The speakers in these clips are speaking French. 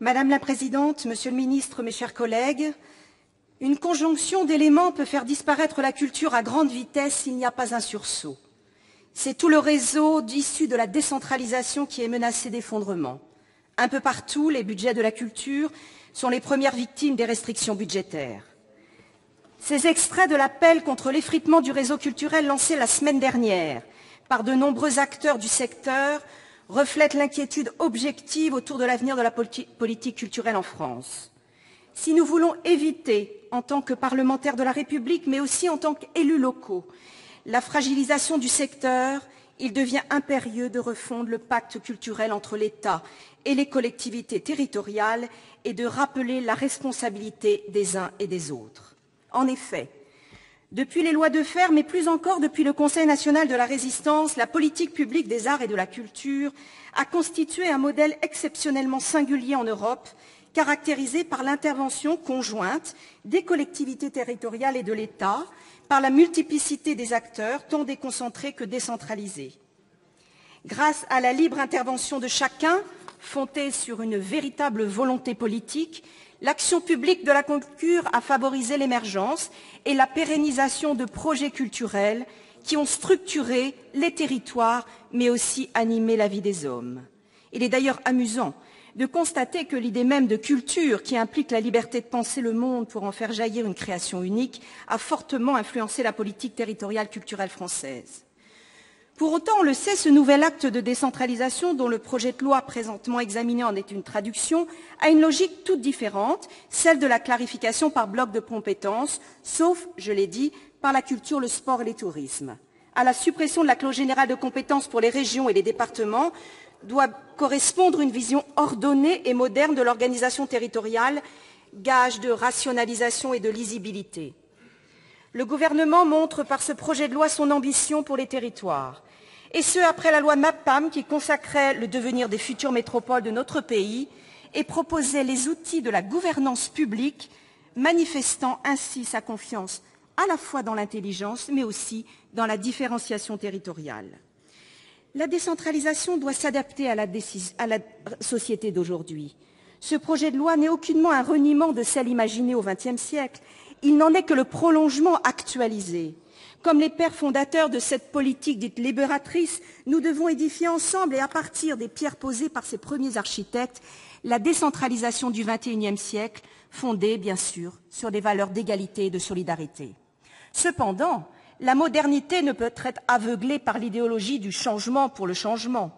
Madame la Présidente, Monsieur le Ministre, mes chers collègues, une conjonction d'éléments peut faire disparaître la culture à grande vitesse s'il n'y a pas un sursaut. C'est tout le réseau issu de la décentralisation qui est menacé d'effondrement. Un peu partout, les budgets de la culture sont les premières victimes des restrictions budgétaires. Ces extraits de l'appel contre l'effritement du réseau culturel lancé la semaine dernière par de nombreux acteurs du secteur reflètent l'inquiétude objective autour de l'avenir de la politique culturelle en France. Si nous voulons éviter, en tant que parlementaires de la République, mais aussi en tant qu'élus locaux, la fragilisation du secteur, il devient impérieux de refondre le pacte culturel entre l'État et les collectivités territoriales et de rappeler la responsabilité des uns et des autres. En effet, depuis les lois de fer, mais plus encore depuis le Conseil national de la Résistance, la politique publique des arts et de la culture a constitué un modèle exceptionnellement singulier en Europe, caractérisé par l'intervention conjointe des collectivités territoriales et de l'État, par la multiplicité des acteurs, tant déconcentrés que décentralisés. Grâce à la libre intervention de chacun, fondée sur une véritable volonté politique, l'action publique de la culture a favorisé l'émergence et la pérennisation de projets culturels qui ont structuré les territoires, mais aussi animé la vie des hommes. Il est d'ailleurs amusant de constater que l'idée même de culture, qui implique la liberté de penser le monde pour en faire jaillir une création unique, a fortement influencé la politique territoriale culturelle française. Pour autant, on le sait, ce nouvel acte de décentralisation, dont le projet de loi présentement examiné en est une traduction, a une logique toute différente, celle de la clarification par bloc de compétences, sauf, je l'ai dit, par la culture, le sport et les tourismes. À la suppression de la clause générale de compétences pour les régions et les départements doit correspondre une vision ordonnée et moderne de l'organisation territoriale, gage de rationalisation et de lisibilité. Le gouvernement montre par ce projet de loi son ambition pour les territoires, et ce après la loi MAPTAM qui consacrait le devenir des futures métropoles de notre pays et proposait les outils de la gouvernance publique, manifestant ainsi sa confiance à la fois dans l'intelligence mais aussi dans la différenciation territoriale. La décentralisation doit s'adapter à la société d'aujourd'hui. Ce projet de loi n'est aucunement un reniement de celle imaginée au XXe siècle. Il n'en est que le prolongement actualisé. Comme les pères fondateurs de cette politique dite libératrice, nous devons édifier ensemble et à partir des pierres posées par ces premiers architectes, la décentralisation du XXIe siècle, fondée, bien sûr, sur des valeurs d'égalité et de solidarité. Cependant, la modernité ne peut être aveuglée par l'idéologie du changement pour le changement.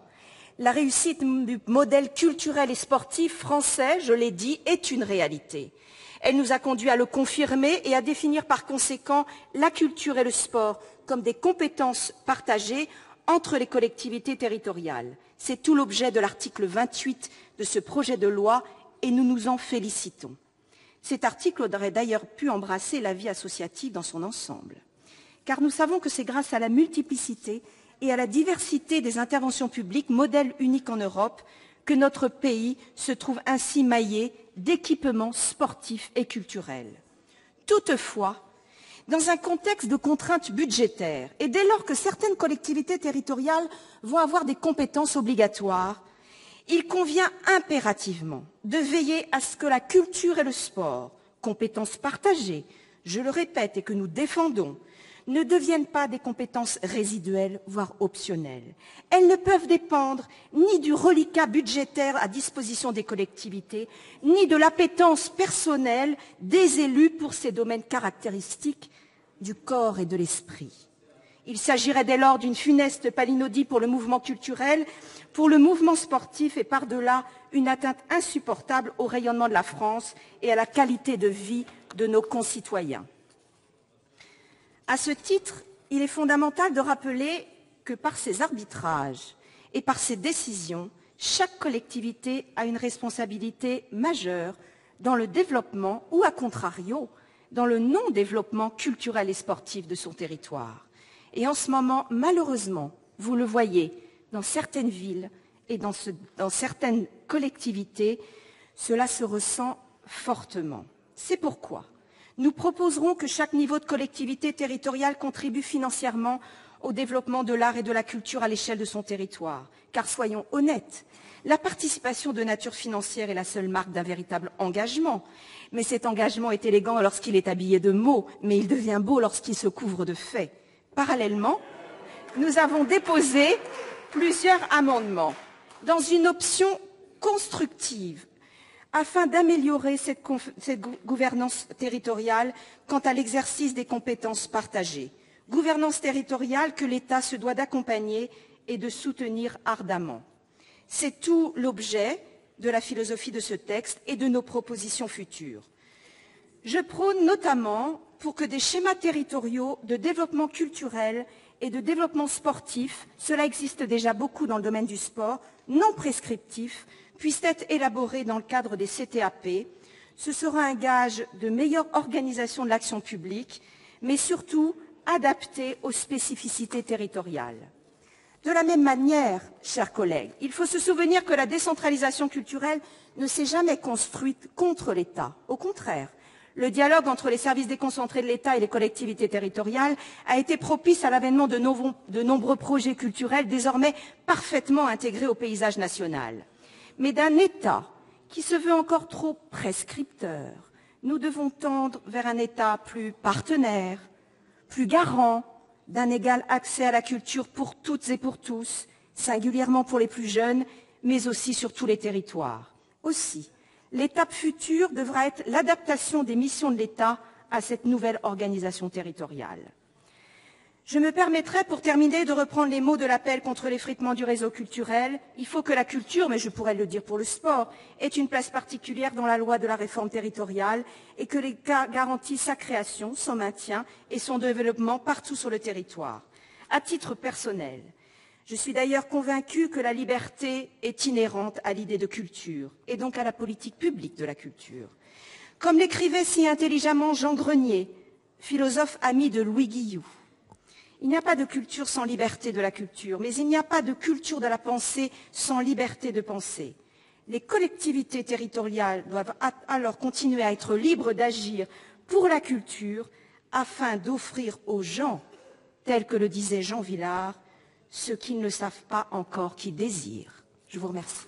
La réussite du modèle culturel et sportif français, je l'ai dit, est une réalité. Elle nous a conduit à le confirmer et à définir par conséquent la culture et le sport comme des compétences partagées entre les collectivités territoriales. C'est tout l'objet de l'article 28 de ce projet de loi et nous nous en félicitons. Cet article aurait d'ailleurs pu embrasser la vie associative dans son ensemble. Car nous savons que c'est grâce à la multiplicité et à la diversité des interventions publiques, modèle unique en Europe, que notre pays se trouve ainsi maillé d'équipements sportifs et culturels. Toutefois, dans un contexte de contraintes budgétaires, et dès lors que certaines collectivités territoriales vont avoir des compétences obligatoires, il convient impérativement de veiller à ce que la culture et le sport, compétences partagées, je le répète et que nous défendons, ne deviennent pas des compétences résiduelles, voire optionnelles. Elles ne peuvent dépendre ni du reliquat budgétaire à disposition des collectivités, ni de l'appétence personnelle des élus pour ces domaines caractéristiques du corps et de l'esprit. Il s'agirait dès lors d'une funeste palinodie pour le mouvement culturel, pour le mouvement sportif et par-delà une atteinte insupportable au rayonnement de la France et à la qualité de vie de nos concitoyens. À ce titre, il est fondamental de rappeler que par ses arbitrages et par ses décisions, chaque collectivité a une responsabilité majeure dans le développement ou, à contrario, dans le non-développement culturel et sportif de son territoire. Et en ce moment, malheureusement, vous le voyez, dans certaines villes et dans certaines collectivités, cela se ressent fortement. C'est pourquoi nous proposerons que chaque niveau de collectivité territoriale contribue financièrement au développement de l'art et de la culture à l'échelle de son territoire. Car soyons honnêtes, la participation de nature financière est la seule marque d'un véritable engagement. Mais cet engagement est élégant lorsqu'il est habillé de mots, mais il devient beau lorsqu'il se couvre de faits. Parallèlement, nous avons déposé plusieurs amendements dans une option constructive afin d'améliorer cette gouvernance territoriale quant à l'exercice des compétences partagées. Gouvernance territoriale que l'État se doit d'accompagner et de soutenir ardemment. C'est tout l'objet de la philosophie de ce texte et de nos propositions futures. Je prône notamment pour que des schémas territoriaux de développement culturel et de développement sportif, cela existe déjà beaucoup dans le domaine du sport, non prescriptifs, puissent être élaborés dans le cadre des CTAP. Ce sera un gage de meilleure organisation de l'action publique, mais surtout adapté aux spécificités territoriales. De la même manière, chers collègues, il faut se souvenir que la décentralisation culturelle ne s'est jamais construite contre l'État. Au contraire, le dialogue entre les services déconcentrés de l'État et les collectivités territoriales a été propice à l'avènement de nombreux projets culturels désormais parfaitement intégrés au paysage national. Mais d'un État qui se veut encore trop prescripteur, nous devons tendre vers un État plus partenaire, plus garant d'un égal accès à la culture pour toutes et pour tous, singulièrement pour les plus jeunes, mais aussi sur tous les territoires. Aussi, l'étape future devra être l'adaptation des missions de l'État à cette nouvelle organisation territoriale. Je me permettrai, pour terminer, de reprendre les mots de l'appel contre l'effritement du réseau culturel. Il faut que la culture, mais je pourrais le dire pour le sport, ait une place particulière dans la loi de la réforme territoriale et que l'État garantisse sa création, son maintien et son développement partout sur le territoire. À titre personnel, je suis d'ailleurs convaincue que la liberté est inhérente à l'idée de culture et donc à la politique publique de la culture. Comme l'écrivait si intelligemment Jean Grenier, philosophe ami de Louis Guillou, il n'y a pas de culture sans liberté de la culture, mais il n'y a pas de culture de la pensée sans liberté de penser. Les collectivités territoriales doivent alors continuer à être libres d'agir pour la culture afin d'offrir aux gens, tel que le disait Jean Vilar, ce qu'ils ne savent pas encore qu'ils désirent. Je vous remercie.